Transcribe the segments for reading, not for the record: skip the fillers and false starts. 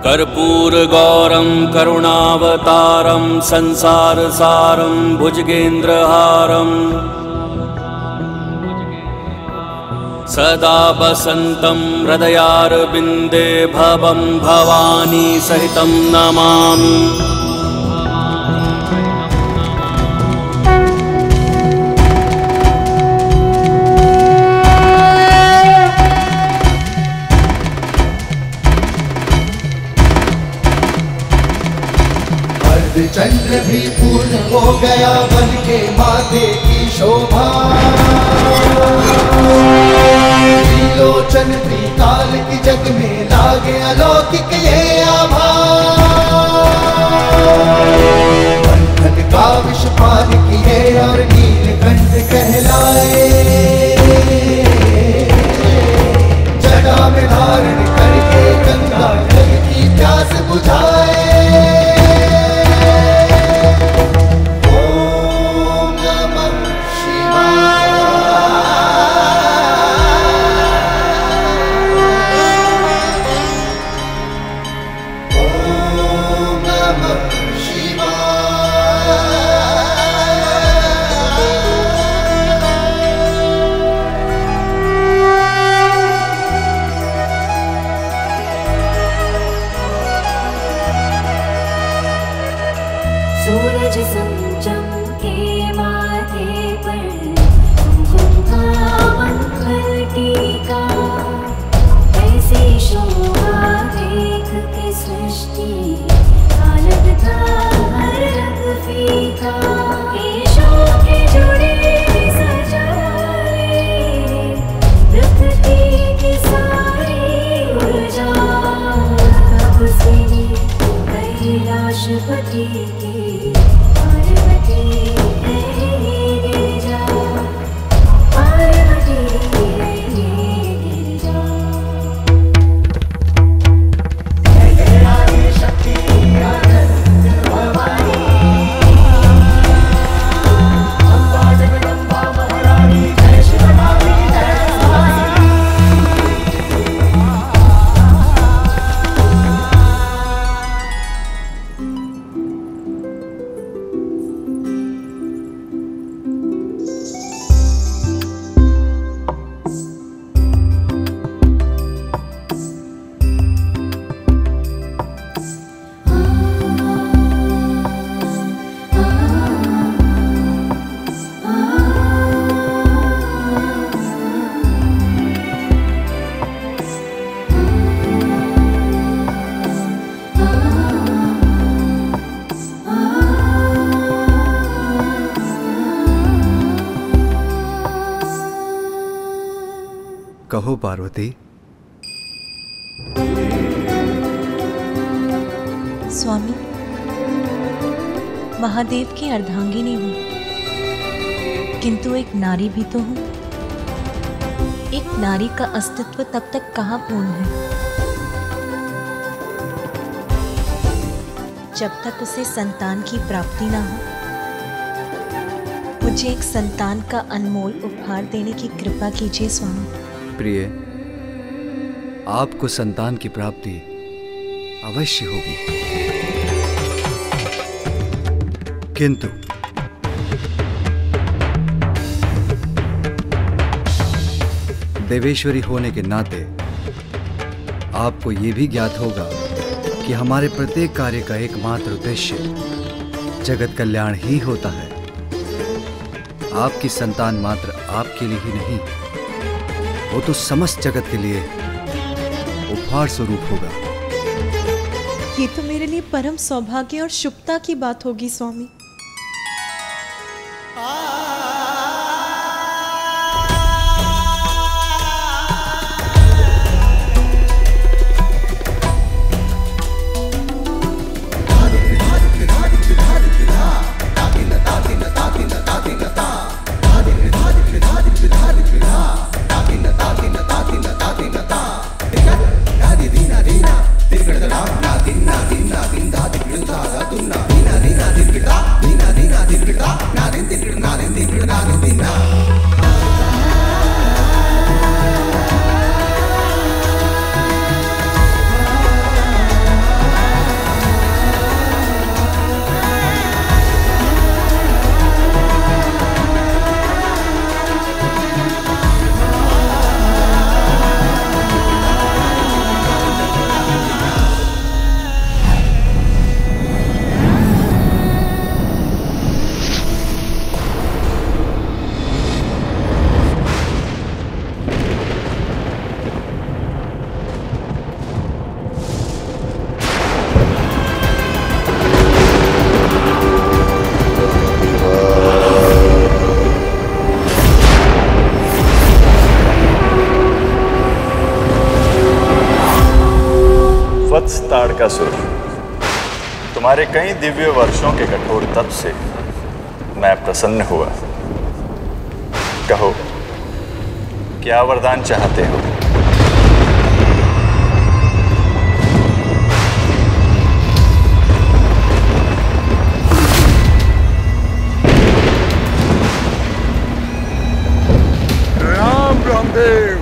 कर्पूरगौरं करुणावतारं संसारसारं भुजगेन्द्रहारं सदा वसन्तं हृदयारविन्दे भवं भवानी सहितं नमामि। चंद्र भी पूर्ण हो गया बन के माथे की शोभा। त्रिलोचन त्रिकाल की जग में लागे अलौकिक ये आभा। मंथन का विष पान किए और नीलकंठ कहलाए। जटा में धारण करके गंगा जल की प्यास बुझाए। सूरज संचम के माथे पर कुमकुम का मंगल टीका। ऐसी शोभा देख के सृष्टि का लगता हर रंग फीका। ईशों के जुड़े सजाए प्रकृति की सारी ऊर्जा। तब से कैलाशपति की कहो पार्वती। स्वामी, महादेव की अर्धांगिनी हूँ, किंतु एक नारी भी तो हूँ। एक नारी का अस्तित्व तब तक कहाँ पूर्ण है जब तक उसे संतान की प्राप्ति ना हो। मुझे एक संतान का अनमोल उपहार देने की कृपा कीजिए स्वामी। प्रिय, आपको संतान की प्राप्ति अवश्य होगी, किंतु देवेश्वरी होने के नाते आपको यह भी ज्ञात होगा कि हमारे प्रत्येक कार्य का एकमात्र उद्देश्य जगत कल्याण ही होता है। आपकी संतान मात्र आपके लिए ही नहीं, वो तो समस्त जगत के लिए उपहार स्वरूप होगा। ये तो मेरे लिए परम सौभाग्य और शुभता की बात होगी स्वामी। Dina, dina, dina, dina, dina, dina, dina, dina, dina, dina, dina, Tarakasur, तुम्हारे कई दिव्य वर्षों के कठोर तप से मैं प्रसन्न हुआ। कहो, क्या वरदान चाहते हो? राम रामदेव,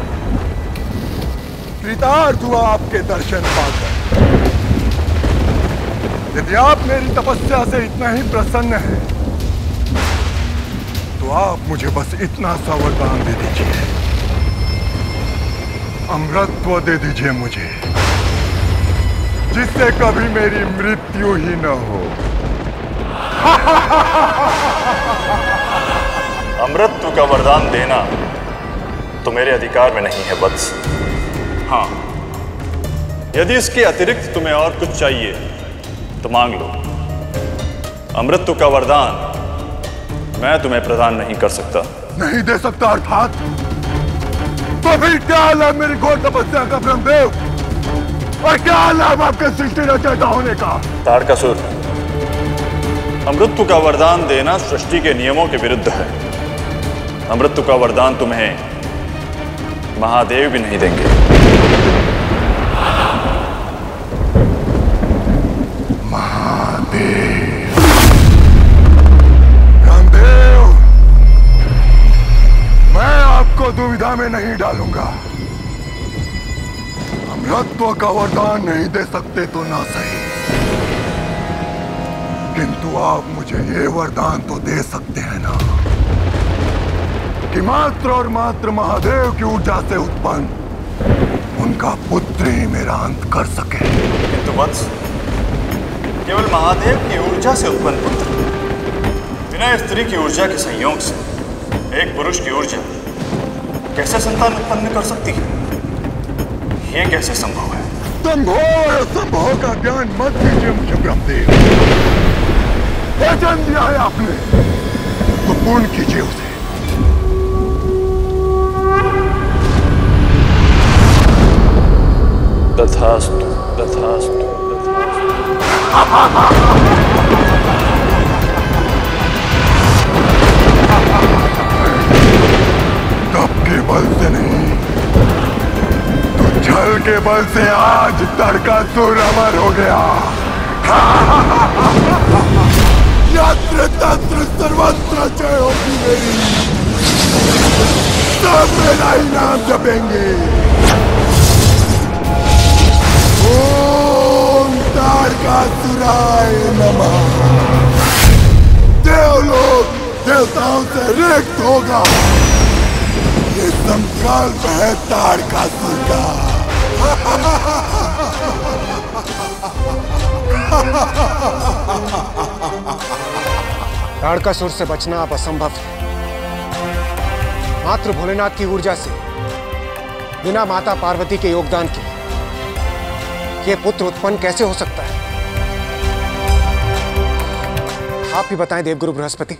कृतार्थ हुआ आपके दर्शन पाकर। यदि आप मेरी तपस्या से इतना ही प्रसन्न हैं, तो आप मुझे बस इतना सा वरदान दे दीजिए। अमृतत्व दे दीजिए मुझे, जिससे कभी मेरी मृत्यु ही न हो। अमृतत्व का वरदान देना तो मेरे अधिकार में नहीं है वत्स। हाँ, यदि इसके अतिरिक्त तुम्हें और कुछ चाहिए तो मांग लो। अमृतत्व का वरदान मैं तुम्हें प्रदान नहीं कर सकता। नहीं दे सकता अर्थात? तो फिर क्या लाभ मेरी घोर तपस्या का ब्रह्मदेव, और क्या लाभ आपके सृष्टि रचयिता होने का? तारकासुर, अमृतत्व का वरदान देना सृष्टि के नियमों के विरुद्ध है। अमृतत्व का वरदान तुम्हें महादेव भी नहीं देंगे। महादेव, रामदेव, मैं आपको दुविधा में नहीं डालूंगा। अमृतत्व का वरदान नहीं दे सकते तो ना सही, किंतु आप मुझे ये वरदान तो दे सकते हैं ना, कि मात्र और मात्र महादेव की ऊर्जा से उत्पन्न उनका पुत्र ही मेरा अंत कर सके। किंतु वत्स, केवल महादेव की ऊर्जा से उत्पन्न पुत्र बिना स्त्री की ऊर्जा के संयोग से एक पुरुष की ऊर्जा कैसे संतान उत्पन्न कर सकती है? ये कैसे संभव है? संभव और असंभव का ज्ञान मत दीजिए मुझे ब्रह्मदेव। वचन दिया है आपने तो पूर्ण कीजिए उसे। तथास्तु, तथास्तु, तप के बल से नहीं तो छल के बल से आज तारकासुर अमर हो गया। यत्र तत्र सर्वत्र जय होगी मेरी, सब मेरा ही नाम जपेंगे। ओम तारकासुराय नमः। देवलोक देवताओं से रिक्त होगा, ये संकल्प है तारकासुर का। तारकासुर से बचना अब असंभव है। मात्र भोलेनाथ की ऊर्जा से, बिना माता पार्वती के योगदान के ये पुत्र उत्पन्न कैसे हो सकता है? आप ही बताएं देवगुरु बृहस्पति,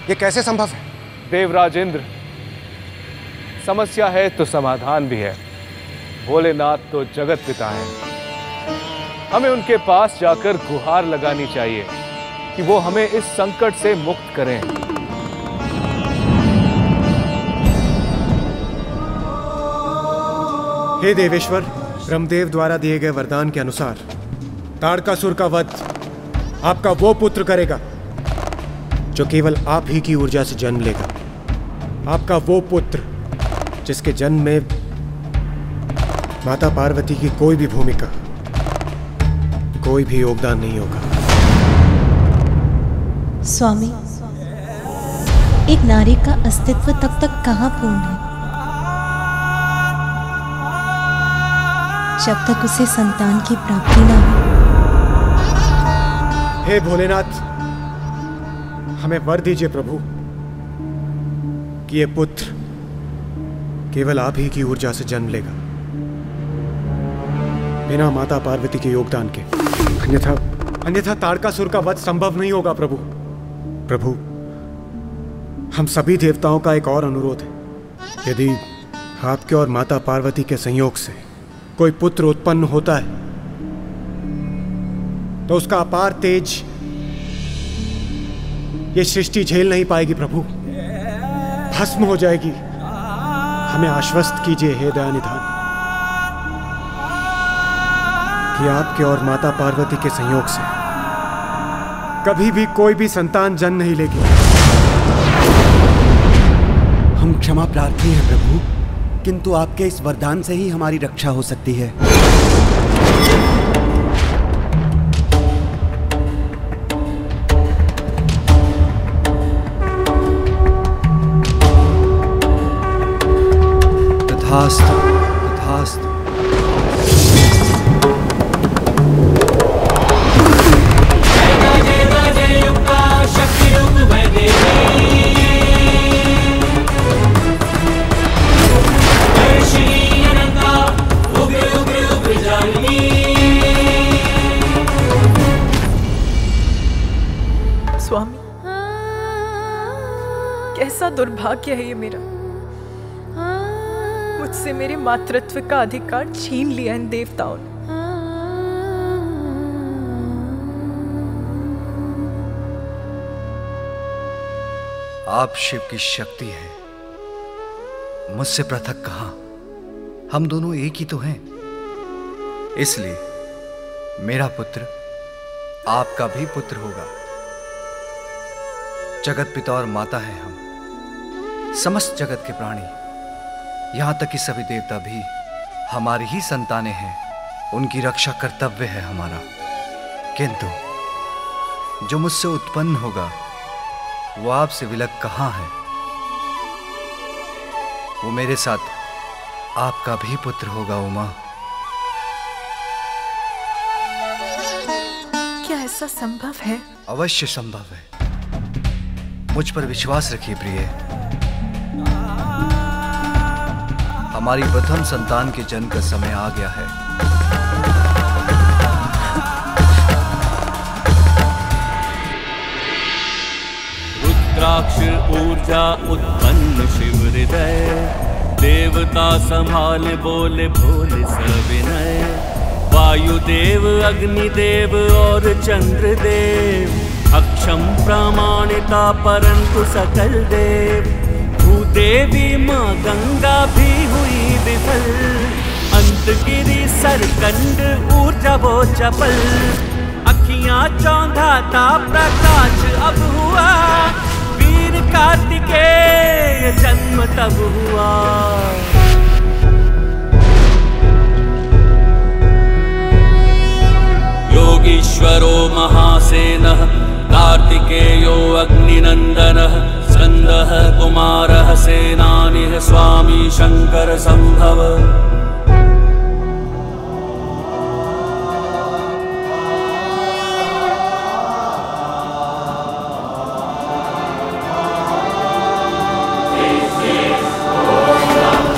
ये कैसे संभव है? देवराजेंद्र, समस्या है तो समाधान भी है। भोलेनाथ तो जगत पिता है, हमें उनके पास जाकर गुहार लगानी चाहिए कि वो हमें इस संकट से मुक्त करें। हे देवेश्वर, ब्रह्मदेव द्वारा दिए गए वरदान के अनुसार तारकासुर का वध आपका वो पुत्र करेगा जो केवल आप ही की ऊर्जा से जन्म लेगा। आपका वो पुत्र जिसके जन्म में माता पार्वती की कोई भी भूमिका, कोई भी योगदान नहीं होगा। स्वामी, एक नारी का अस्तित्व तब तक कहाँ पूर्ण है जब तक उसे संतान की प्राप्ति ना हो। हे भोलेनाथ, हमें वर दीजिए प्रभु कि ये पुत्र केवल आप ही की ऊर्जा से जन्म लेगा, बिना माता पार्वती के योगदान के। अन्यथा तारकासुर का वध संभव नहीं होगा प्रभु। प्रभु, हम सभी देवताओं का एक और अनुरोध है। यदि आपके और माता पार्वती के संयोग से कोई पुत्र उत्पन्न होता है तो उसका अपार तेज ये सृष्टि झेल नहीं पाएगी प्रभु, भस्म हो जाएगी। हमें आश्वस्त कीजिए हे दयानिधान कि आपके और माता पार्वती के संयोग से कभी भी कोई भी संतान जन्म नहीं लेगी। हम क्षमा प्रार्थी हैं प्रभु, किंतु आपके इस वरदान से ही हमारी रक्षा हो सकती है। तथास्तु, तथास्तु। स्वामी, कैसा दुर्भाग्य है ये मेरा, मुझसे मेरे मातृत्व का अधिकार छीन लिया इन देवताओं ने। आप शिव की शक्ति है, मुझसे पृथक कहां। हम दोनों एक ही तो हैं। इसलिए मेरा पुत्र आपका भी पुत्र होगा। जगत पिता और माता है हम, समस्त जगत के प्राणी, यहां तक कि सभी देवता भी हमारी ही संतानें हैं। उनकी रक्षा कर्तव्य है हमारा। किंतु जो मुझसे उत्पन्न होगा वो आपसे विलग कहां है। वो मेरे साथ आपका भी पुत्र होगा उमा। क्या ऐसा संभव है? अवश्य संभव है। मुझ पर विश्वास रखिए प्रिय। हमारी प्रथम संतान के जन्म का समय आ गया है। रुद्राक्ष ऊर्जा उत्पन्न शिव हृदय, देवता संभाले बोले भोले सविनय। वायुदेव अग्निदेव और चंद्रदेव, अक्षम प्रमाणिता परंतु सकल देव। भूदेवी माँ गंगा भी हुई विफल, अंतगिरी सरकंड ऊर्जा वो चपल। अखियां चौंधाता प्रकाश अब हुआ, वीर कार्तिकेय जन्म तब हुआ। योगीश्वरो महासेनः, कार्तिकेयो अग्निनंदनः। स्कंदः कुमारः सेनानिः, स्वामी शंकर संभव।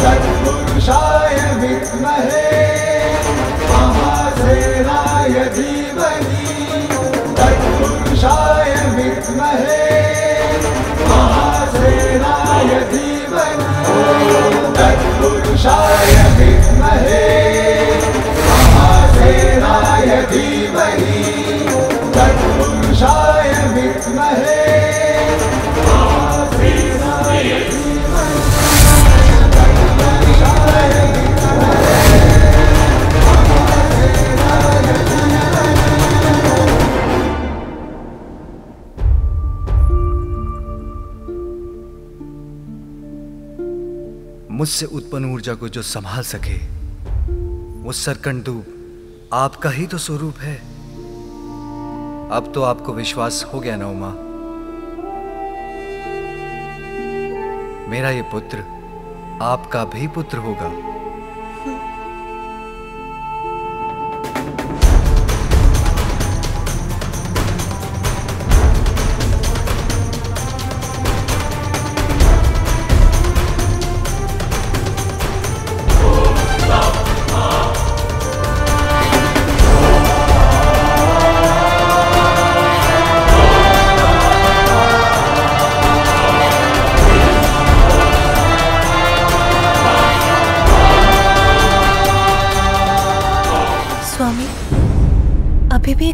तत्पुरुषाय विद्महे महासेनाय धीमहि। तत्पुरुषाय विद्महे महासेनाय धीमहि। तत्पुरुषाय विद्महे महासेनाय धीमहि। तत्पुरुषाय विद्महे महासेनाय धीमहि। मुझसे उत्पन्न ऊर्जा को जो संभाल सके वो सरकंडूप आपका ही तो स्वरूप है। अब तो आपको विश्वास हो गया ना उमा, मेरा ये पुत्र आपका भी पुत्र होगा।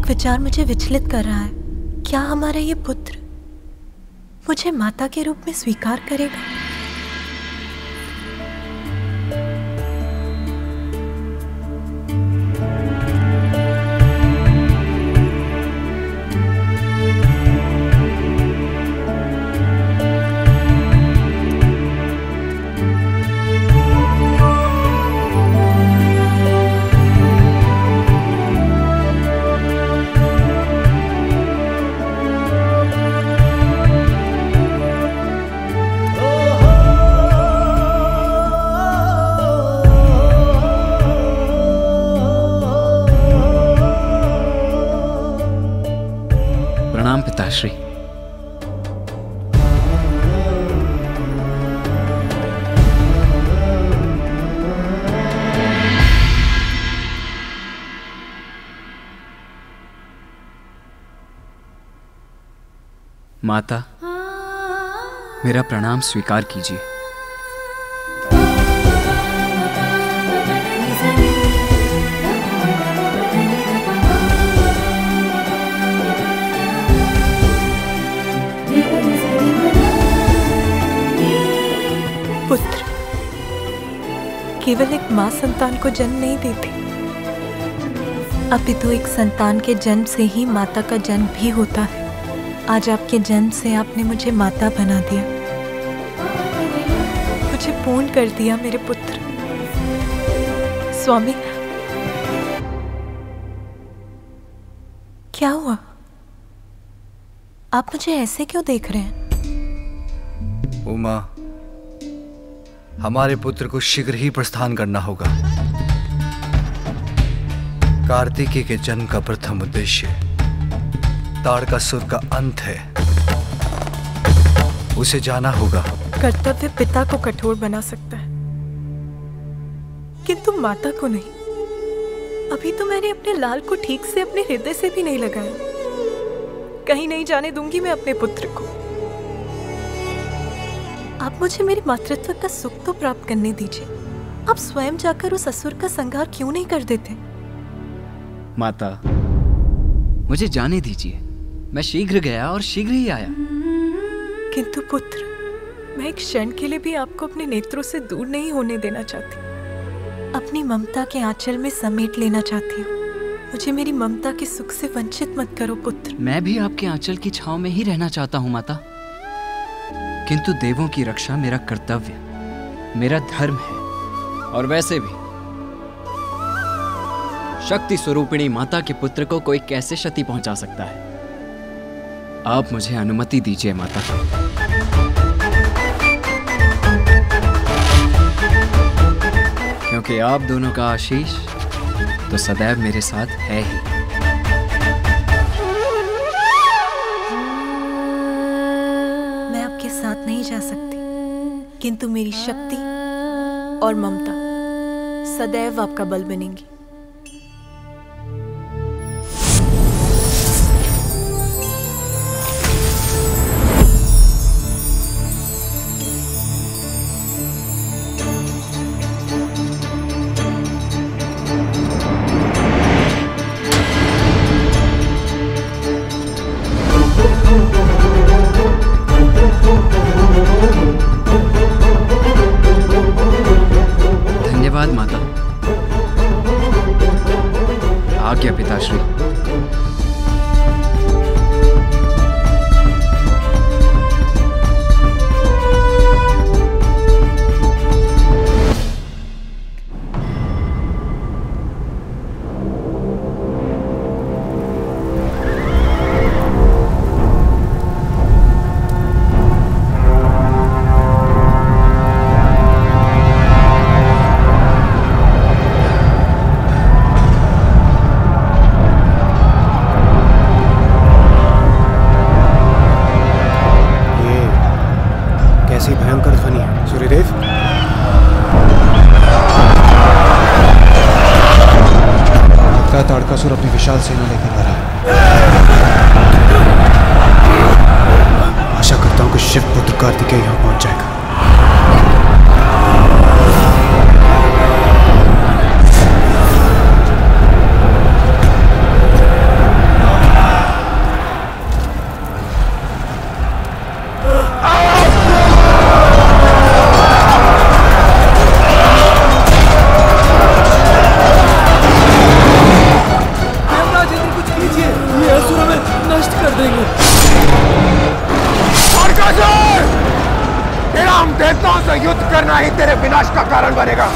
विचार मुझे विचलित कर रहा है। क्या हमारा ये पुत्र मुझे माता के रूप में स्वीकार करेगा? प्रणाम पिताश्री। माता, मेरा प्रणाम स्वीकार कीजिए। पुत्र केवल एक माँ संतान को जन्म नहीं देती, अपितु एक संतान के जन्म से ही माता का जन्म भी होता है। आज आपके जन्म से आपने मुझे माता बना दिया, मुझे पूर्ण कर दिया मेरे पुत्र। स्वामी, क्या हुआ? आप मुझे ऐसे क्यों देख रहे हैं? उमा, हमारे पुत्र को शीघ्र ही प्रस्थान करना होगा। कार्तिकेय के जन्म का प्रथम उद्देश्य ताड़कासुर का अंत है। उसे जाना होगा। कर्तव्य पिता को कठोर बना सकता है, किंतु माता को नहीं। अभी तो मैंने अपने लाल को ठीक से अपने हृदय से भी नहीं लगाया। कहीं नहीं जाने दूंगी मैं अपने पुत्र को। आप मुझे मेरे मातृत्व का सुख तो प्राप्त करने दीजिए। आप स्वयं जाकर उस असुर का संहार क्यों नहीं कर देते? माता, मुझे जाने दीजिए। मैं शीघ्र गया और शीघ्र ही आया। किंतु पुत्र, मैं एक क्षण के लिए भी आपको अपने नेत्रों से दूर नहीं होने देना चाहती। अपनी ममता के आंचल में समेट लेना चाहती हूँ। मुझे मेरी ममता के सुख से वंचित मत करो पुत्र। मैं भी आपके आंचल की छांव में ही रहना चाहता हूँ माता, किंतु देवों की रक्षा मेरा कर्तव्य, मेरा धर्म है। और वैसे भी शक्ति स्वरूपिणी माता के पुत्र को कोई कैसे क्षति पहुंचा सकता है? आप मुझे अनुमति दीजिए माता। क्योंकि आप दोनों का आशीष तो सदैव मेरे साथ है ही। मैं आपके साथ नहीं जा सकती, किंतु मेरी शक्ति और ममता सदैव आपका बल बनेंगी। धन्यवाद माता। आज्ञा पिताश्री। भयंकर ध्वनि है। सूर्यदेव, लगता है ताड़कासुर अपनी विशाल सेना लेकर आ रहा है। आशा करता हूं कि शिव पुत्र कार्तिकेय यहां पहुंच जाएगा। तमाम देवताओं से युद्ध करना ही तेरे विनाश का कारण बनेगा।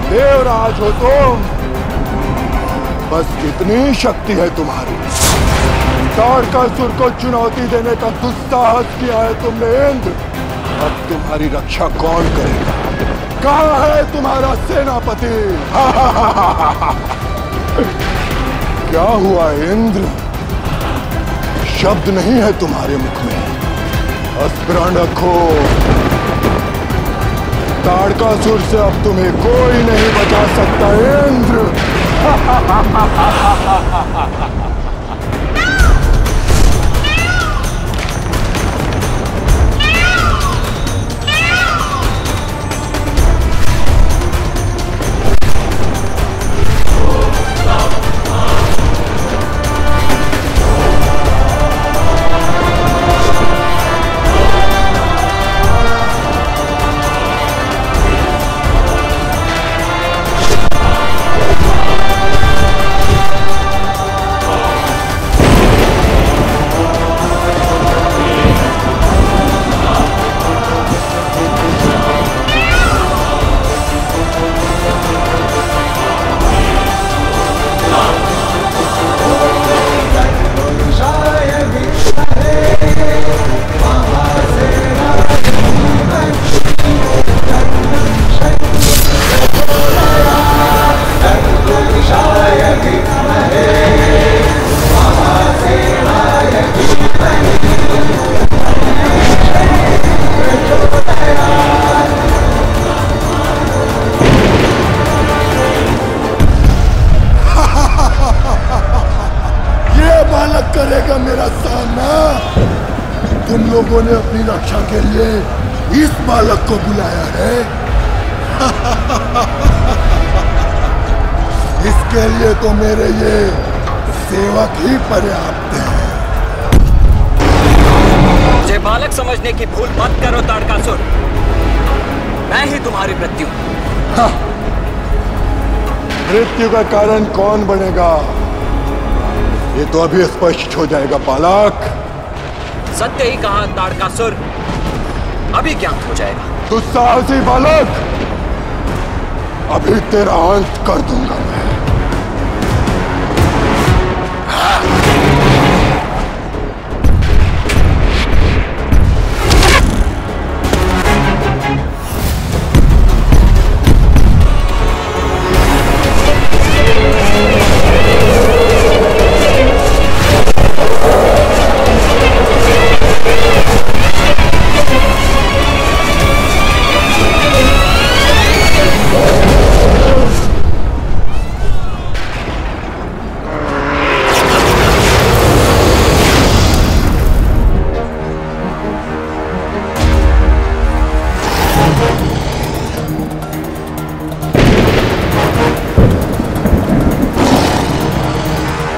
देवराज हो तुम, बस कितनी शक्ति है तुम्हारी। तारकासुर को चुनौती देने का दुस्साहस किया है तुमने इंद्र। अब तुम्हारी रक्षा कौन करेगा? कहाँ है तुम्हारा सेनापति? क्या हुआ इंद्र? शब्द नहीं है तुम्हारे मुख में। अस्त्र रखो। तारकासुर से अब तुम्हें कोई नहीं बचा सकता इंद्र। करेगा मेरा सामना। तुम लोगों ने अपनी रक्षा के लिए इस बालक को बुलाया है। इसके लिए तो मेरे ये सेवक ही पर्याप्त हैं। मुझे बालक समझने की भूल मत करो तारकासुर। मैं ही तुम्हारी मृत्यु। मृत्यु का कारण कौन बनेगा ये तो अभी स्पष्ट हो जाएगा बालक। सत्य ही कहा तारकासुर, अभी ज्ञात हो जाएगा। दुस्साहसी बालक, अभी तेरा अंत कर दूंगा मैं।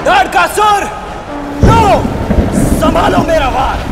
तारकासुर, लो संभालो मेरा वार।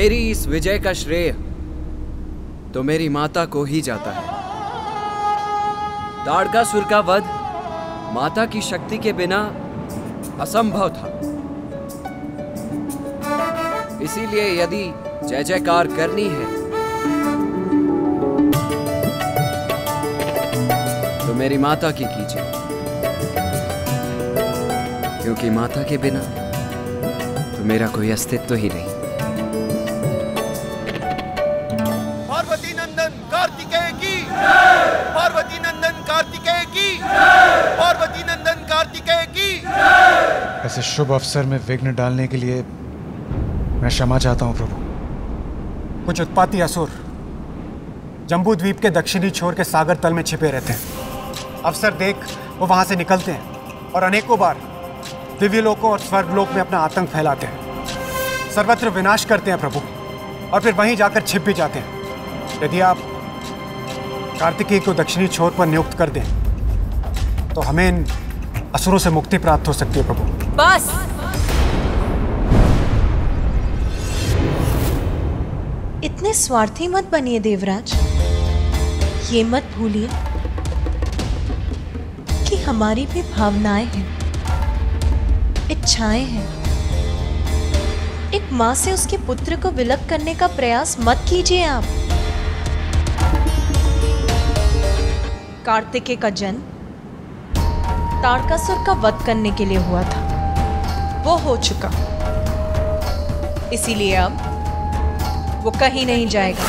मेरी इस विजय का श्रेय तो मेरी माता को ही जाता है। ताड़कासुर का वध माता की शक्ति के बिना असंभव था। इसीलिए यदि जय जयकार करनी है तो मेरी माता की कीजिए, क्योंकि माता के बिना तो मेरा कोई अस्तित्व ही नहीं। पार्वती नंदन कार्तिकेय की, पार्वती नंदन कार्तिकेय की, पार्वती नंदन कार्तिकेय की। ऐसे शुभ अवसर में विघ्न डालने के लिए मैं क्षमा चाहता हूं प्रभु। कुछ उत्पाती असुर जम्बू द्वीप के दक्षिणी छोर के सागर तल में छिपे रहते हैं। अवसर देख वो वहां से निकलते हैं और अनेकों बार दिव्य लोकों और स्वर्गलोक में अपना आतंक फैलाते हैं, सर्वत्र विनाश करते हैं प्रभु, और फिर वहीं जाकर छिप भी जाते हैं। यदि आप कार्तिकेय को दक्षिणी छोर पर नियुक्त कर दें तो हमें इन असुरों से मुक्ति प्राप्त हो सकती है प्रभु। बस इतने स्वार्थी मत बनिए देवराज। ये मत भूलिए कि हमारी भी भावनाएं हैं, इच्छाएं हैं। एक मां से उसके पुत्र को विलग करने का प्रयास मत कीजिए आप। कार्तिकेय का जन्म ताड़कासुर का वध करने के लिए हुआ था, वो हो चुका। इसीलिए अब वो कहीं नहीं जाएगा।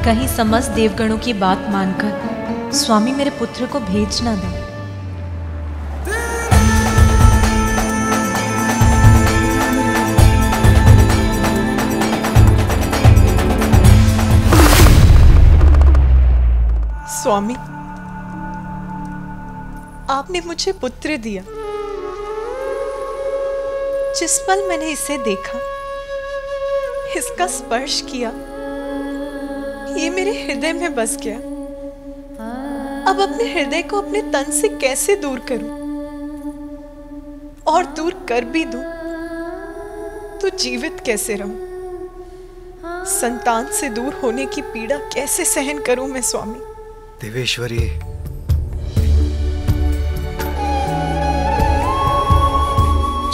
कहीं समस्त देवगणों की बात मानकर स्वामी मेरे पुत्र को भेज ना दें। स्वामी, आपने मुझे पुत्र दिया। जिस पल मैंने इसे देखा, इसका स्पर्श किया, ये मेरे हृदय में बस गया। अब अपने हृदय को अपने तन से कैसे दूर करूं? और दूर कर भी दूं तो जीवित कैसे रहूं? संतान से दूर होने की पीड़ा कैसे सहन करूं मैं स्वामी? देवेश्वरी,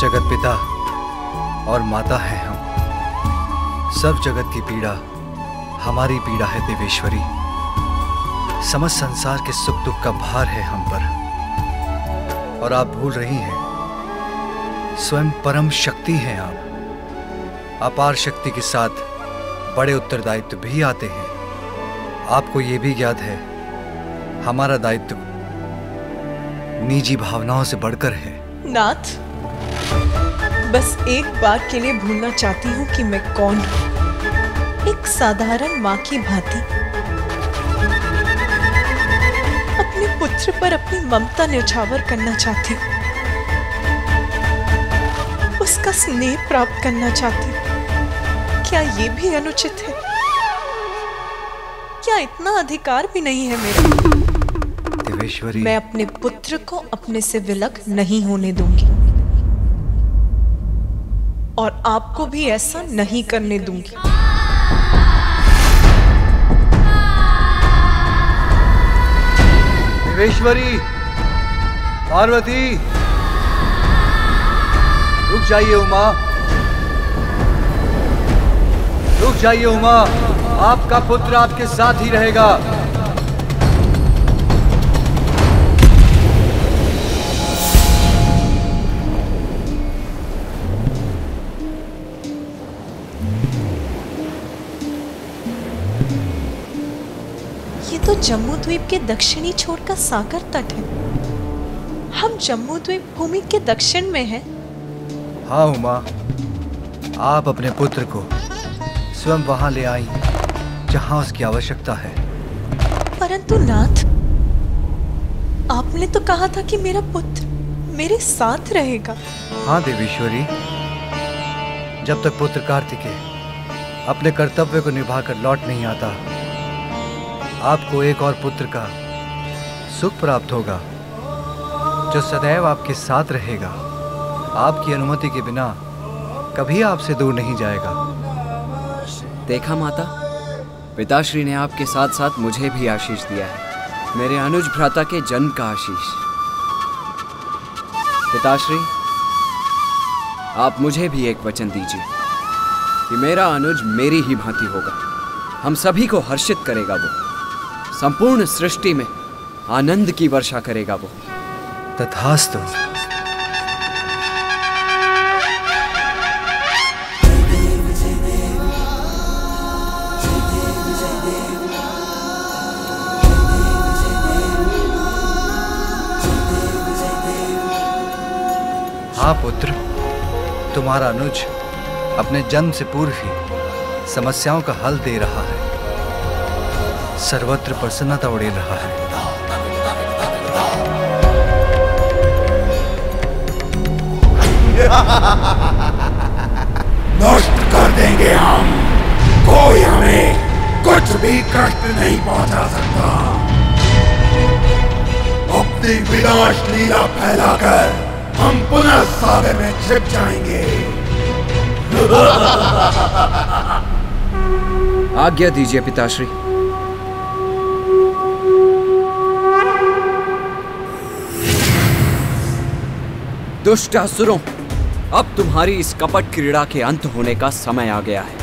जगत पिता और माता है हम। सब जगत की पीड़ा हमारी पीड़ा है देवेश्वरी। समस्त संसार के सुख दुख का भार है हम पर। और आप भूल रही हैं, स्वयं परम शक्ति हैं आप। अपार शक्ति के साथ बड़े उत्तरदायित्व भी आते हैं। आपको ये भी याद है, हमारा दायित्व निजी भावनाओं से बढ़कर है। नाथ, बस एक बार के लिए भूलना चाहती हूँ कि मैं कौन हूँ। एक साधारण माँ की भांति अपने पुत्र पर अपनी ममता न्यौछावर करना चाहती हूँ, उसका स्नेह प्राप्त करना चाहती हूँ। क्या ये भी अनुचित है? क्या इतना अधिकार भी नहीं है मेरा? देवेश्वरी, मैं अपने पुत्र को अपने से विलग नहीं होने दूंगी और आपको भी ऐसा नहीं करने दूंगी। देवेश्वरी, पार्वती, रुक जाइए उमा, रुक जाइए उमा। आपका पुत्र आपके साथ ही रहेगा। ये तो जम्मू द्वीप के दक्षिणी छोर का सागर तट है। हम जम्मू द्वीप भूमि के दक्षिण में हैं। हाँ उमा, आप अपने पुत्र को स्वयं वहां ले आई जहां उसकी आवश्यकता है। परंतु नाथ, आपने तो कहा था कि मेरा पुत्र मेरे साथ रहेगा। हाँ देवेश्वरी, जब तक पुत्र कार्तिकेय अपने कर्तव्य को निभाकर लौट नहीं आता, आपको एक और पुत्र का सुख प्राप्त होगा जो सदैव आपके साथ रहेगा, आपकी अनुमति के बिना कभी आपसे दूर नहीं जाएगा। देखा माता, पिताश्री ने आपके साथ साथ मुझे भी आशीष दिया है, मेरे अनुज भ्राता के जन्म का आशीष। पिताश्री, आप मुझे भी एक वचन दीजिए कि मेरा अनुज मेरी ही भांति होगा, हम सभी को हर्षित करेगा वो, संपूर्ण सृष्टि में आनंद की वर्षा करेगा वो। तथास्तु। हाँ पुत्र, तुम्हारा अनुज अपने जन्म से पूर्व ही समस्याओं का हल दे रहा है, सर्वत्र प्रसन्नता उड़ेल रहा है। नष्ट कर देंगे हम, कोई हमें कुछ भी कष्ट नहीं पहुंचा सकता। अपनी विनाश लीला फैलाकर हम पुनः सागर में छिप जाएंगे। आज्ञा दीजिए पिताश्री। दुष्ट असुरों, अब तुम्हारी इस कपट क्रीड़ा के अंत होने का समय आ गया है।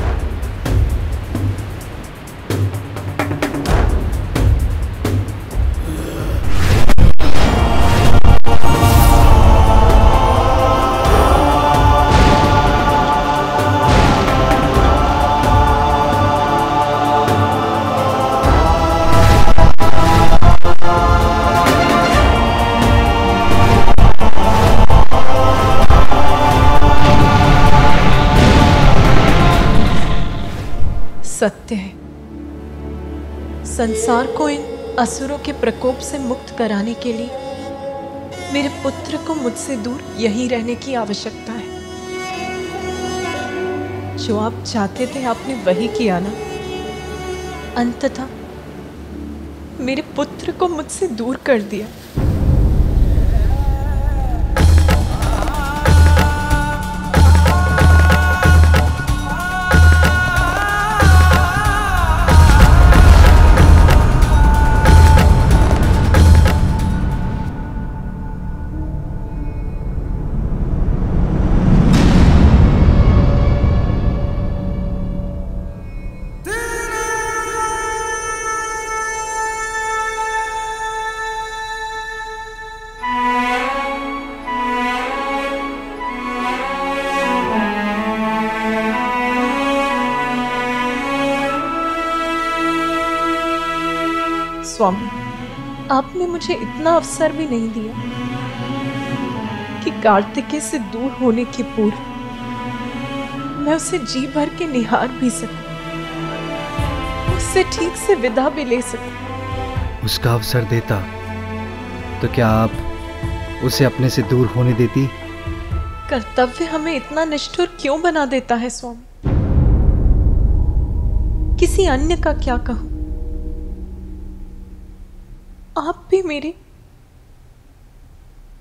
सत्य है, संसार को इन असुरों के प्रकोप से मुक्त कराने के लिए मेरे पुत्र को मुझसे दूर यहीं रहने की आवश्यकता है। जो आप चाहते थे आपने वही किया ना। अंततः मेरे पुत्र को मुझसे दूर कर दिया। स्वामी, आपने मुझे इतना अवसर भी नहीं दिया कि कार्तिकेय से दूर होने के पूर्व मैं उसे जी भर के निहार भी सकूं, उससे ठीक से विदा भी ले सकूं। उसका अवसर देता तो क्या आप उसे अपने से दूर होने देती? कर्तव्य हमें इतना निष्ठुर क्यों बना देता है स्वामी? किसी अन्य का क्या कहूं? आप भी मेरी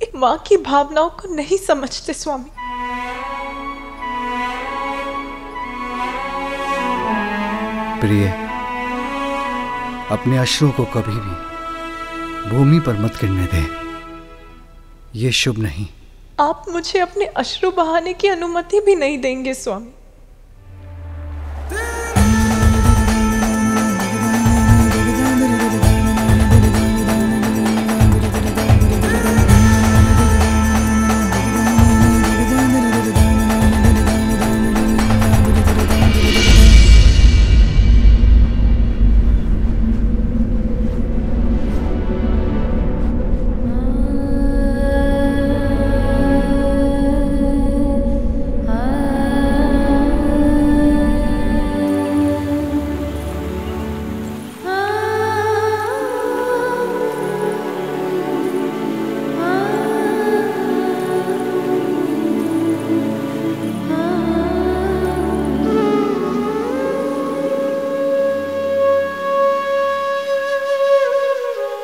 एक मां की भावनाओं को नहीं समझते स्वामी। प्रिय, अपने अश्रुओं को कभी भी भूमि पर मत गिरने दे, ये शुभ नहीं। आप मुझे अपने अश्रु बहाने की अनुमति भी नहीं देंगे स्वामी।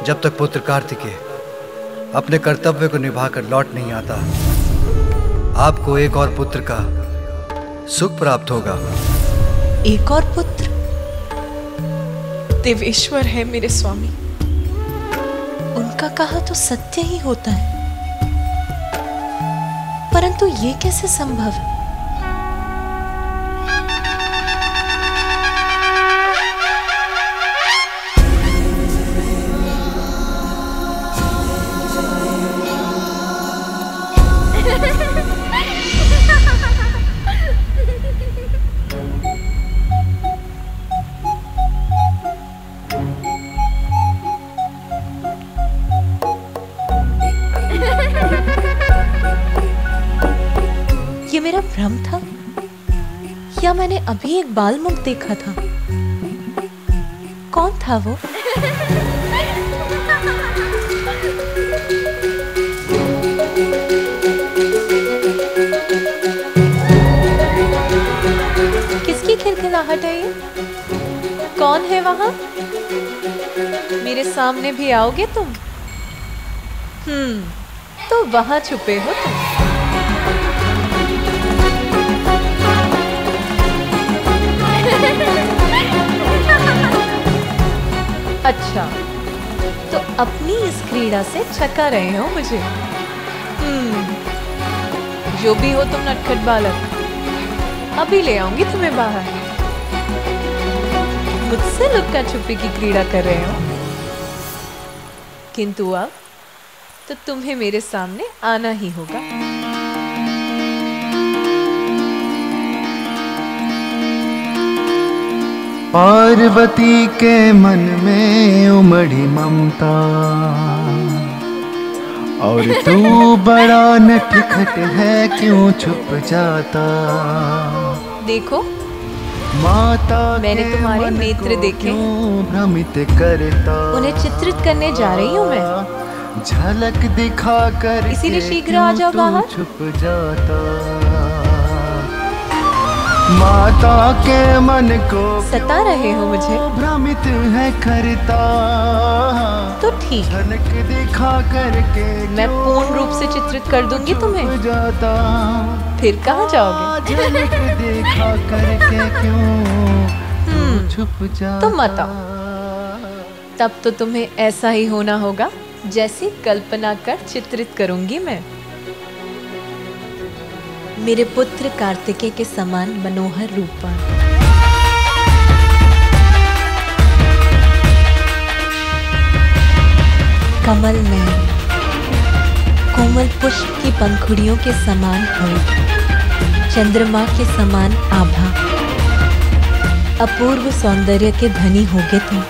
जब तक पुत्र कार्तिकेय अपने कर्तव्य को निभाकर लौट नहीं आता, आपको एक और पुत्र का सुख प्राप्त होगा। एक और पुत्र? देवेश्वर है मेरे स्वामी, उनका कहा तो सत्य ही होता है, परंतु ये कैसे संभव है? ये मेरा भ्रम था या मैंने अभी एक बाल मुख देखा था? कौन था वो? किसकी खिलखिलाहट है ये? कौन है वहां? मेरे सामने भी आओगे तुम? तो वहां छुपे हो तुम। अच्छा, तो अपनी इस क्रीड़ा से छका रहे हो मुझे। जो भी हो तुम नटखट बालक, अभी ले आऊंगी तुम्हें बाहर। मुझसे लुक्का छुपी की क्रीड़ा कर रहे हो, किंतु अब तो तुम्हें मेरे सामने आना ही होगा। पार्वती के मन में उमड़ी ममता, और तू बड़ा नटखट है क्यों छुप जाता। देखो माता मैंने तुम्हारे नेत्र देखे, भ्रमित करता, उन्हें चित्रित करने जा रही हूँ मैं। झलक दिखा कर इसीलिए शीघ्र आ जाओ बाहर। छुप जाता। माता के मन को सता रहे हो मुझे, भ्रमित है करता। तो ठीक, झलक दिखा करके मैं पूर्ण रूप से चित्रित कर दूंगी तुम्हें। जाता। फिर कहाँ जाओगे? झलक दिखा करके क्यों छुप जाता। तुम मत आओ, तब तो तुम्हें ऐसा ही होना होगा जैसी कल्पना कर चित्रित करूंगी मैं। मेरे पुत्र कार्तिकेय के समान मनोहर रूपा, कमल में कोमल पुष्प की पंखुड़ियों के समान होठ, चंद्रमा के समान आभा, अपूर्व सौंदर्य के धनी होगे तुम।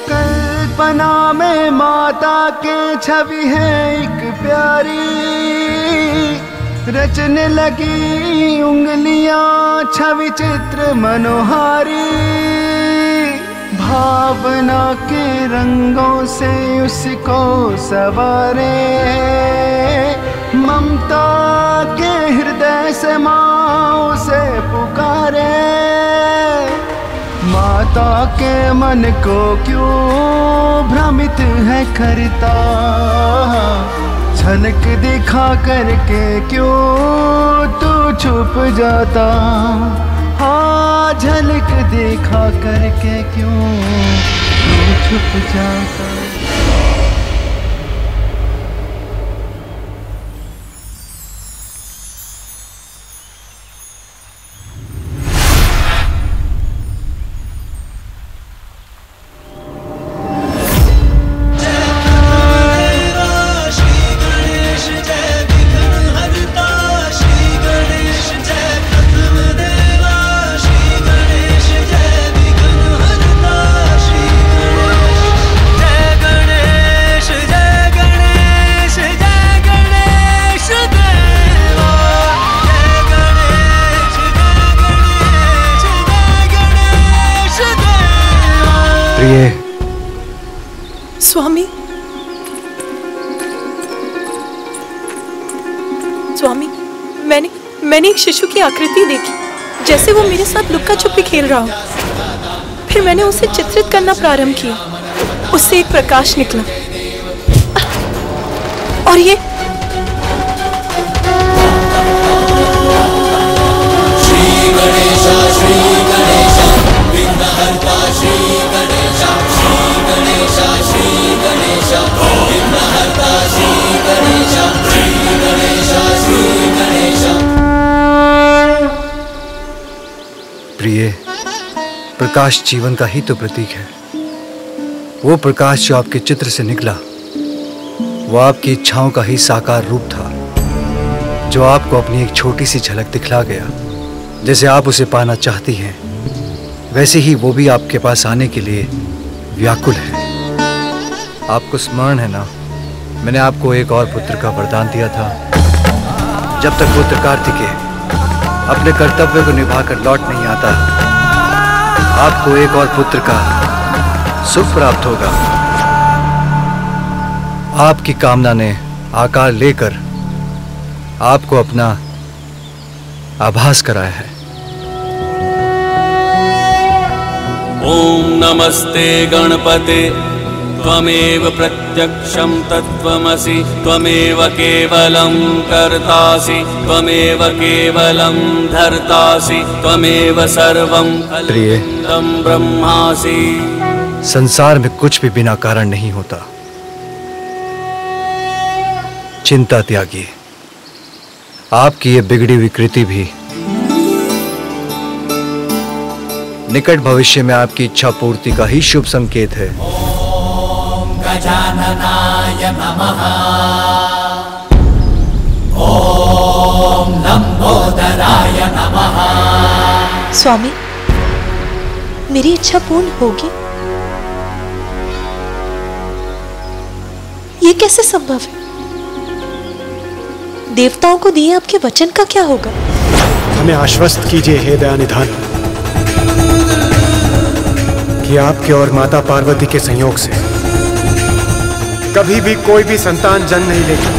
कल्पना में माता के छवि है एक प्यारी, रचने लगी उंगलियां छवि चित्र मनोहारी। भावना के रंगों से उसको सवारे, ममता के हृदय से माँ उसे पुकारे। माता के मन को क्यों भ्रमित है करता, झलक दिखा करके क्यों तू छुप जाता। हाँ, झलक दिखा करके क्यों तू छुप जाता। स्वामी, स्वामी, मैंने एक शिशु की आकृति देखी, जैसे वो मेरे साथ लुक्का छुपी खेल रहा हो। फिर मैंने उसे चित्रित करना प्रारंभ किया। उससे एक प्रकाश निकला और ये श्री गणेश विघ्नहर्ता श्री गणेश विघ्नहर्ता श्री गणेश श्री गणेश। प्रिय, प्रकाश जीवन का ही तो प्रतीक है। वो प्रकाश जो आपके चित्र से निकला वो आपकी इच्छाओं का ही साकार रूप था, जो आपको अपनी एक छोटी सी झलक दिखला गया। जैसे आप उसे पाना चाहती हैं वैसे ही वो भी आपके पास आने के लिए व्याकुल है। आपको स्मरण है ना, मैंने आपको एक और पुत्र का वरदान दिया था। जब तक पुत्र कार्तिकेय अपने कर्तव्य को निभाकर लौट नहीं आता, आपको एक और पुत्र का सुख प्राप्त होगा। आपकी कामना ने आकार लेकर आपको अपना आभास कराया है। ओम नमस्ते गणपते त्वमेव प्रत्यक्षं तत्त्वमसि त्वमेव केवलं कर्तासि त्वमेव केवलं धर्तासि त्वमेव सर्वं कल्पितं ब्रह्मासि। संसार में कुछ भी बिना कारण नहीं होता। चिंता त्यागिए। आपकी ये बिगड़ी विकृति भी निकट भविष्य में आपकी इच्छा पूर्ति का ही शुभ संकेत है। ओम गजाननाय नमः। ओम लंबोदराय नमः। स्वामी, मेरी इच्छा पूर्ण होगी? ये कैसे संभव है? देवताओं को दिए आपके वचन का क्या होगा? हमें आश्वस्त कीजिए हे दयानिधान कि आपके और माता पार्वती के संयोग से कभी भी कोई भी संतान जन्म नहीं लेगा।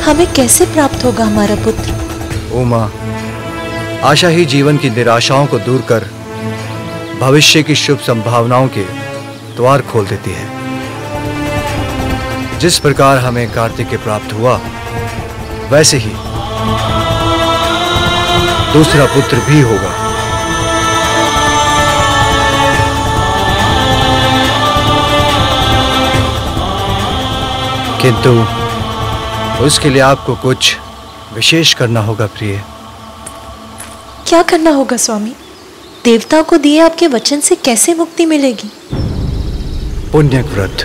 हमें कैसे प्राप्त होगा हमारा पुत्र? उमा, आशा ही जीवन की निराशाओं को दूर कर भविष्य की शुभ संभावनाओं के द्वार खोल देती है। जिस प्रकार हमें कार्तिकेय प्राप्त हुआ वैसे ही दूसरा पुत्र भी होगा। किंतु उसके लिए आपको कुछ विशेष करना होगा प्रिय। क्या करना होगा स्वामी? देवताओं को दिए आपके वचन से कैसे मुक्ति मिलेगी? पुण्यक व्रत।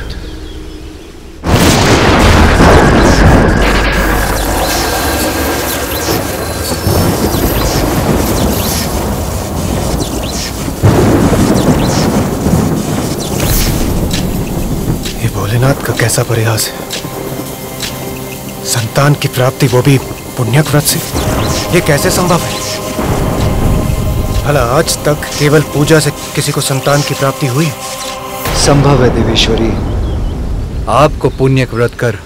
ये भोलेनाथ का कैसा प्रयास है। संतान की प्राप्ति वो भी पुण्यक व्रत से, ये कैसे संभव है? भला आज तक केवल पूजा से किसी को संतान की प्राप्ति हुई? संभव है देवेश्वरी। आपको पुण्यक व्रत कर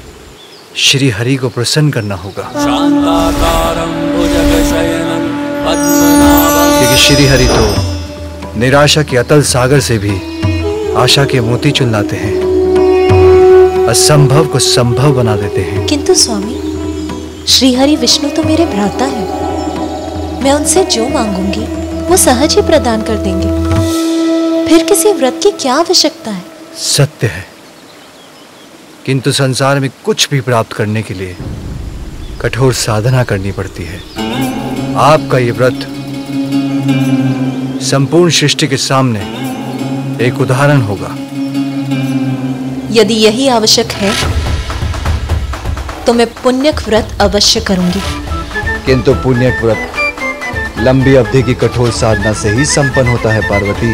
श्री हरि को प्रसन्न करना होगा, क्योंकि श्री हरि तो निराशा के अतल सागर से भी आशा के मोती चुन लाते हैं, असंभव को संभव बना देते हैं। किंतु स्वामी, श्रीहरि विष्णु तो मेरे भ्राता हैं। मैं उनसे जो मांगूंगी वो सहज ही प्रदान कर देंगे। फिर किसी व्रत की क्या आवश्यकता है? सत्य है, किंतु संसार में कुछ भी प्राप्त करने के लिए कठोर साधना करनी पड़ती है। आपका ये व्रत संपूर्ण सृष्टि के सामने एक उदाहरण होगा। यदि यही आवश्यक है तो मैं पुण्यक व्रत अवश्य करूंगी। किंतु पुण्यक व्रत लंबी अवधि की कठोर साधना से ही संपन्न होता है पार्वती।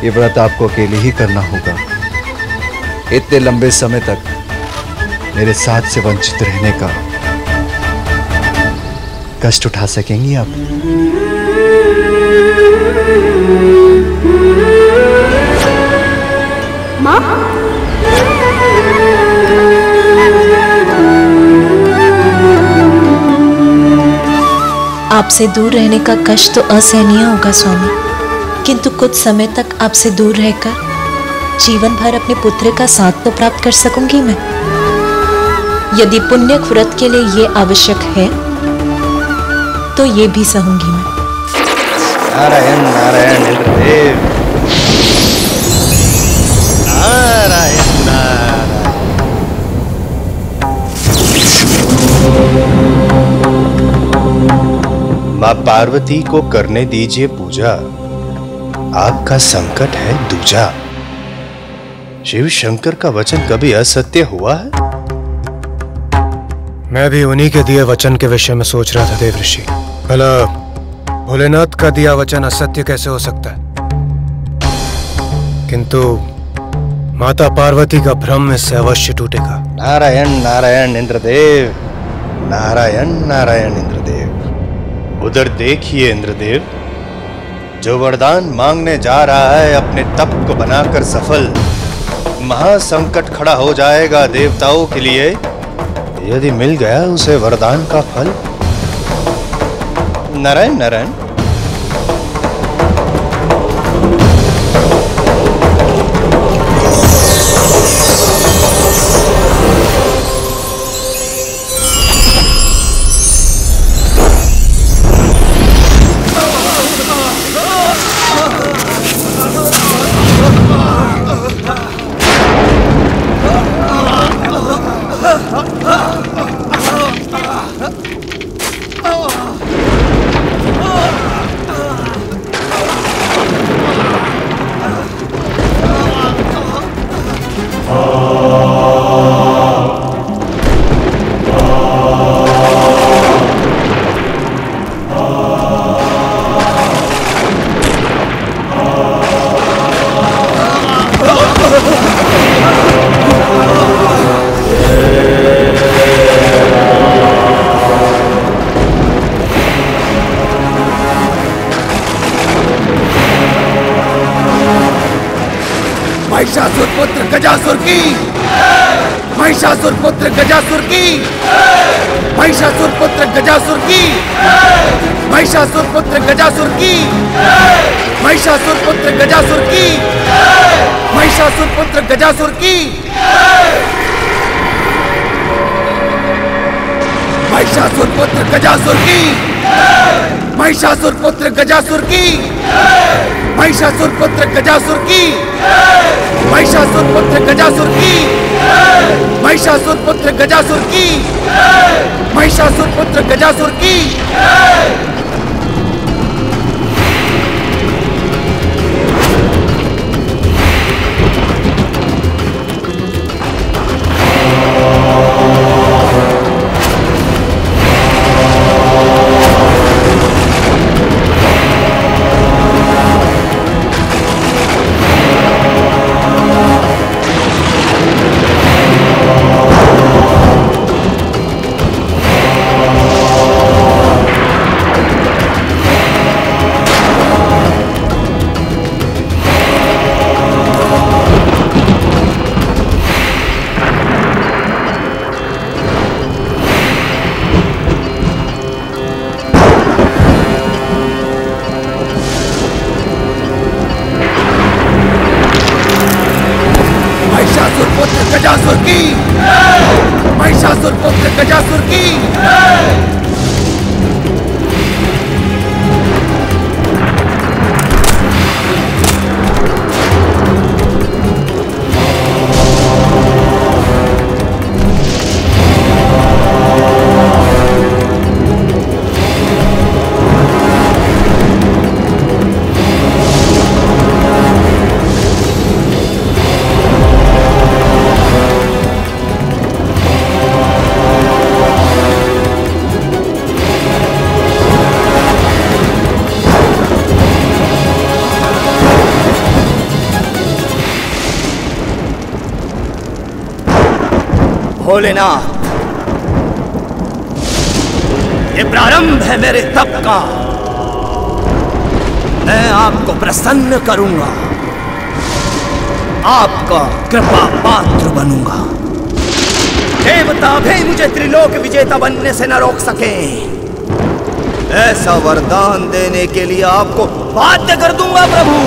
ये व्रत आपको अकेले ही करना होगा। इतने लंबे समय तक मेरे साथ से वंचित रहने का कष्ट उठा सकेंगी आप? माँ, आपसे दूर रहने का कष्ट तो असहनीय होगा स्वामी। किंतु कुछ समय तक आपसे दूर रहकर जीवन भर अपने पुत्र का साथ तो प्राप्त कर सकूंगी मैं। यदि पुण्य व्रत के लिए ये आवश्यक है तो ये भी सहूंगी मैं। नारायण नारायण इंद्रदेव, नारायण नारायण। माँ पार्वती को करने दीजिए पूजा, आपका संकट है दूजा। शिव शंकर का वचन कभी असत्य हुआ है? मैं भी उन्हीं के दिए वचन के विषय में सोच रहा था देव ऋषि। भला भोलेनाथ का दिया वचन असत्य कैसे हो सकता है? किंतु माता पार्वती का भ्रम इससे अवश्य टूटेगा। नारायण नारायण इंद्रदेव, नारायण नारायण इंद्रदेव। उधर देखिए इंद्रदेव, जो वरदान मांगने जा रहा है अपने तप को बनाकर सफल, महासंकट खड़ा हो जाएगा देवताओं के लिए यदि मिल गया उसे वरदान का फल। नारायण नारायण। महिषासुर पुत्र गजासुर की, महिषासुर पुत्र गजासुर की, महिषासुर पुत्र गजासुर की, महिषासुर पुत्र गजासुर की, महिषासुर पुत्र गजासुर की, महिषासुर पुत्र गजासुर की, महिषासुर पुत्र गजासुर की, महिषासुर पुत्र गजासुर की, महिषासुर पुत्र गजासुर की, महिषासुर पुत्र गजासुर की, महिषासुर पुत्र गजासुर की, महिषासुर पुत्र गजासुर की। गजासुर की, महिषासुर पुत्र गजासुर की, भोलेनाथ, ये प्रारंभ है मेरे तप का। मैं आपको प्रसन्न करूंगा, आपका कृपा पात्र बनूंगा। देवता भी मुझे त्रिलोक विजेता बनने से न रोक सके। ऐसा वरदान देने के लिए आपको बाध्य कर दूंगा प्रभु।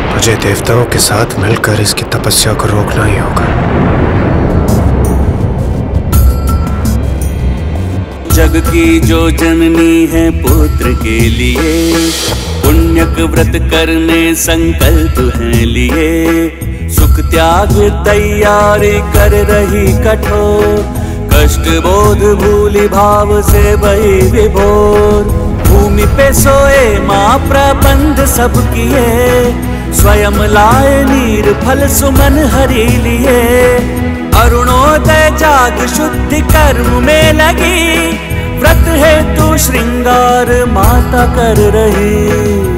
मुझे देवताओं के साथ मिलकर इसकी तपस्या को रोकना ही होगा। जग की जो जननी है पुत्र के लिए, पुण्यक व्रत करने संकल्प है लिए। सुख त्याग तैयारी कर रही कठोर, कष्ट बोध भूली भाव से बही विभोर। भूमि पे सोए माँ प्रबंध सब किए, स्वयं लाए नीर फल सुमन हरि लिए। अरुणोदय जाग शुद्धि कर्म में लगी, व्रत है तू श्रृंगार माता कर रही।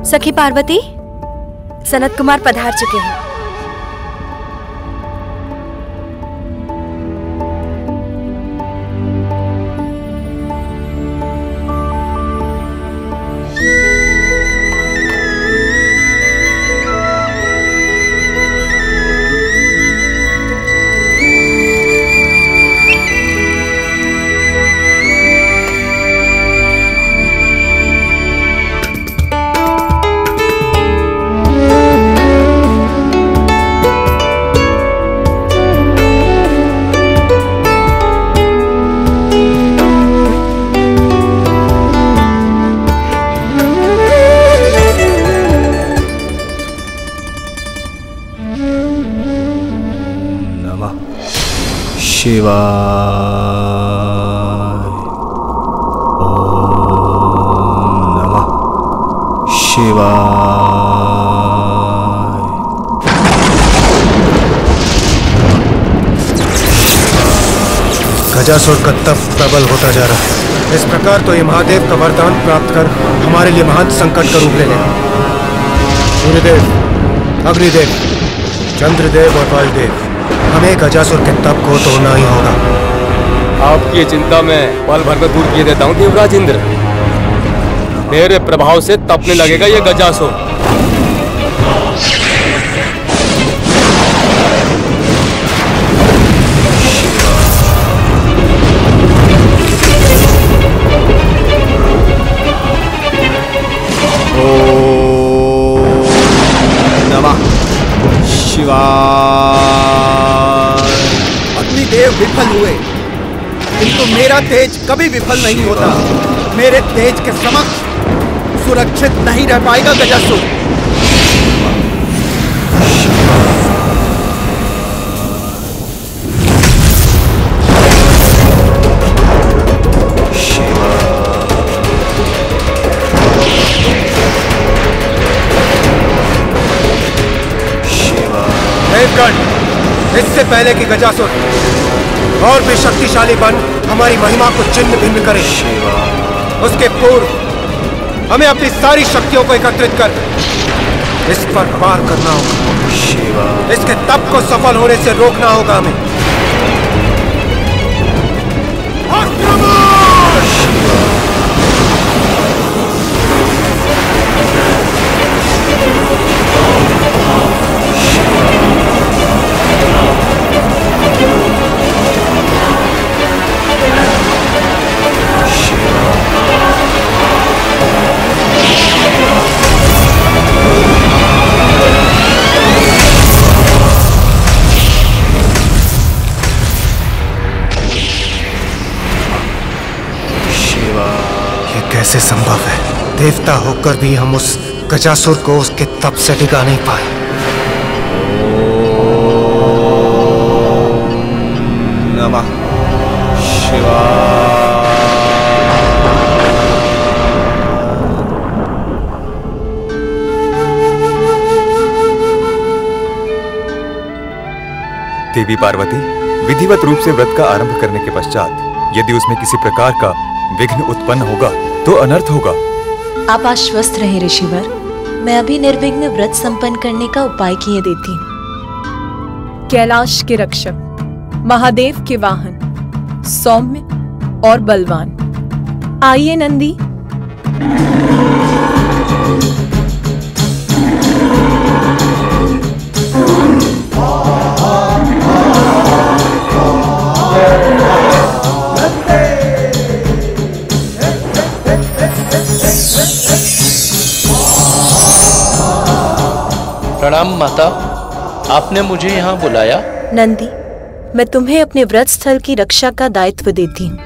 सखी पार्वती, सनत कुमार पधार चुके हैं। शिवाय। ओम नमः शिवाय। गजासुर का तप प्रबल होता जा रहा है। इस प्रकार तो ये महादेव का वरदान प्राप्त कर हमारे लिए महान संकट का रूप ले लेगा। सूर्यदेव, अग्निदेव, चंद्रदेव और वायुदेव, हमें गजासुर के तप को तोड़ना ही होगा। आपकी चिंता में पल भर में दूर किए देता हूँ देवराज इंद्र। मेरे प्रभाव से तपने लगेगा ये गजासुर। ओम नमः शिवाय। अग्निदेव विफल हुए, किंतु मेरा तेज कभी विफल नहीं होता। मेरे तेज के समक्ष सुरक्षित नहीं रह पाएगा गजासुर। देवगण, इससे पहले कि गजासुर और भी शक्तिशाली बन हमारी महिमा को छिन्न भिन्न करे, उसके पूर्व हमें अपनी सारी शक्तियों को एकत्रित कर इस पर पार करना होगा। इसके तप को सफल होने से रोकना होगा हमें। देवता होकर भी हम उस गजासुर को उसके तप से डिगा नहीं पाए। नमः शिवाय। देवी पार्वती, विधिवत रूप से व्रत का आरंभ करने के पश्चात यदि उसमें किसी प्रकार का विघ्न उत्पन्न होगा तो अनर्थ होगा। आप आश्वस्त रहें ऋषिवर, मैं अभी निर्विघ्न व्रत संपन्न करने का उपाय किए देती हूँ। कैलाश के रक्षक, महादेव के वाहन, सौम्य और बलवान, आइए नंदी। प्रणाम माता, आपने मुझे यहाँ बुलाया? नंदी, मैं तुम्हें अपने व्रत स्थल की रक्षा का दायित्व देती हूँ।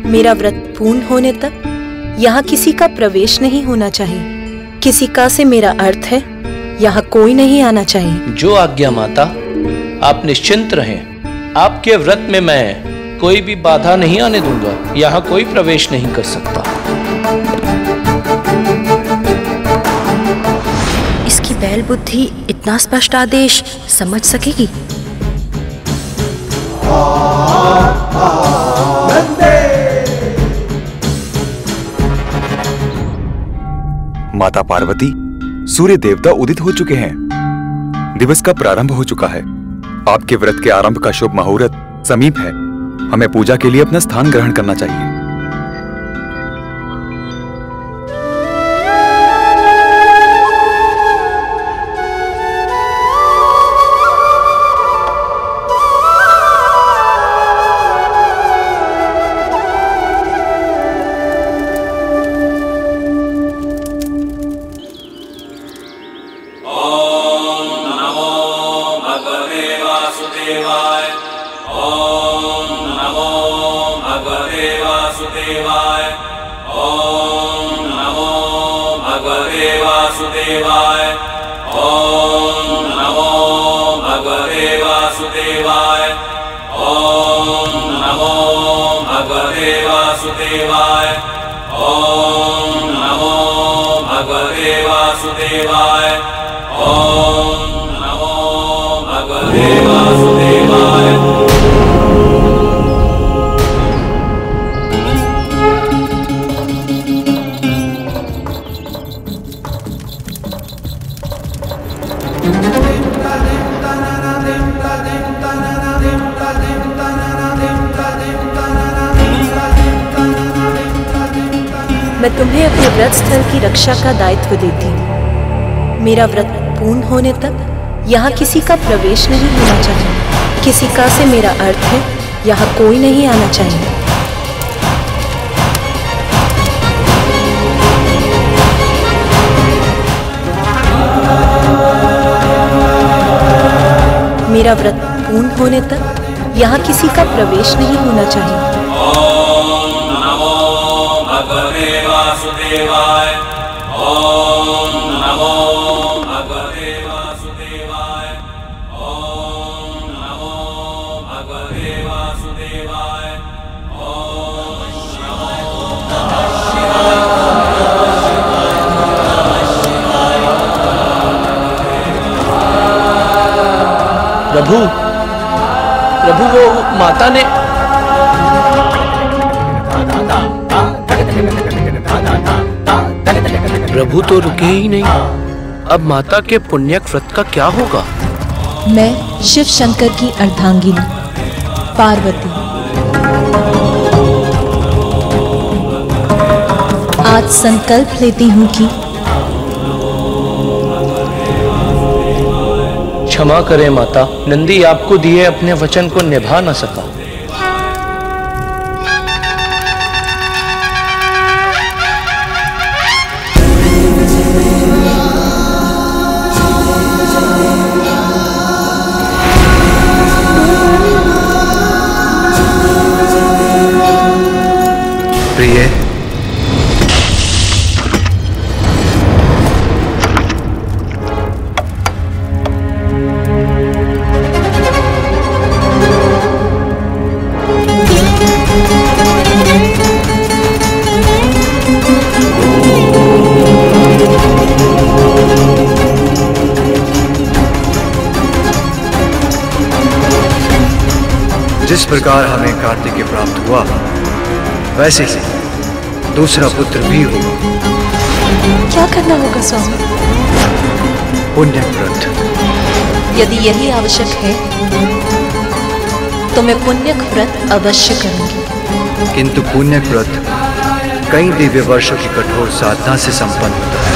मेरा व्रत पूर्ण होने तक यहाँ किसी का प्रवेश नहीं होना चाहिए। किसी का से मेरा अर्थ है यहाँ कोई नहीं आना चाहिए। जो आज्ञा माता, आप निश्चिंत रहें। आपके व्रत में मैं कोई भी बाधा नहीं आने दूंगा। यहाँ कोई प्रवेश नहीं कर सकता। इसकी बैल बुद्धि इतना स्पष्ट आदेश समझ सकेगी? माता पार्वती, सूर्य देवता उदित हो चुके हैं। दिवस का प्रारंभ हो चुका है। आपके व्रत के आरंभ का शुभ मुहूर्त समीप है। हमें पूजा के लिए अपना स्थान ग्रहण करना चाहिए। मैं तुम्हें अपने व्रत स्थल की रक्षा का दायित्व देती हूँ। मेरा व्रत पूर्ण होने तक यहाँ किसी का प्रवेश नहीं होना चाहिए। किसी का से मेरा अर्थ है यहाँ कोई नहीं आना चाहिए। मेरा व्रत पूर्ण होने तक यहाँ किसी का प्रवेश नहीं होना चाहिए। वासुदेवाय, ओम नमो भगवते वासुदेवाय, ओम नमो भगवते वासुदेवाय, ओम नमो प्रभु, प्रभु वो माता ने प्रभु तो रुके ही नहीं। अब माता के पुण्यक व्रत का क्या होगा? मैं शिव शंकर की अर्धांगिनी पार्वती आज संकल्प लेती हूँ कि क्षमा करें माता, नंदी आपको दिए अपने वचन को निभा न सका। जिस प्रकार हमें कार्तिकेय प्राप्त हुआ वैसे ही दूसरा पुत्र भी होगा। क्या करना होगा स्वामी? पुण्य व्रत। यदि यही आवश्यक है तो मैं पुण्य व्रत अवश्य करूंगी। किंतु पुण्य व्रत कई दिव्य वर्षों की कठोर साधना से संपन्न होता है।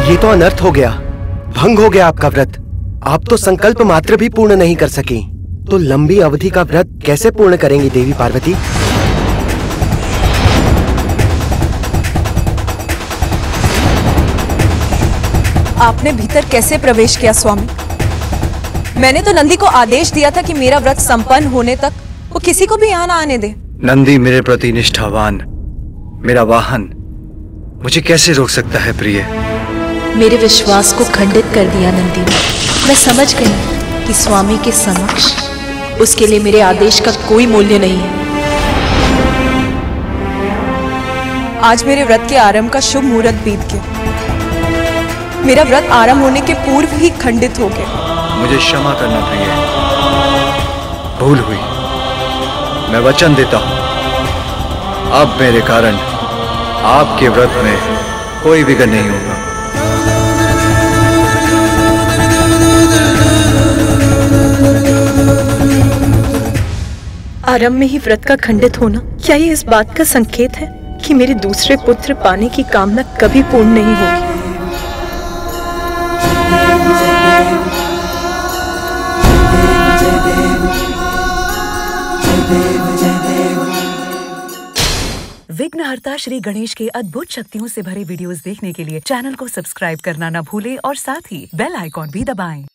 ये तो अनर्थ हो गया, भंग हो गया आपका व्रत। आप तो संकल्प मात्र भी पूर्ण नहीं कर सकी, तो लंबी अवधि का व्रत कैसे पूर्ण करेंगी देवी पार्वती? आपने भीतर कैसे प्रवेश किया स्वामी? मैंने तो नंदी को आदेश दिया था कि मेरा व्रत संपन्न होने तक वो किसी को भी यहाँ ना आने दे। नंदी मेरे प्रति निष्ठावान, मेरा वाहन, मुझे कैसे रोक सकता है प्रिय? मेरे विश्वास को खंडित कर दिया नंदी ने। मैं समझ गई कि स्वामी के समक्ष उसके लिए मेरे आदेश का कोई मूल्य नहीं है। आज मेरे व्रत के आरंभ का शुभ मुहूर्त बीत गया। मेरा व्रत आरंभ होने के पूर्व ही खंडित हो गया। मुझे क्षमा करना प्रिय, भूल हुई। मैं वचन देता हूं, अब मेरे कारण आपके व्रत में कोई विघ्न नहीं होगा। आरंभ में ही व्रत का खंडित होना, क्या ये इस बात का संकेत है कि मेरे दूसरे पुत्र पाने की कामना कभी पूर्ण नहीं होगी? विघ्नहर्ता श्री गणेश के अद्भुत शक्तियों से भरे वीडियोस देखने के लिए चैनल को सब्सक्राइब करना न भूलें और साथ ही बेल आइकॉन भी दबाएं।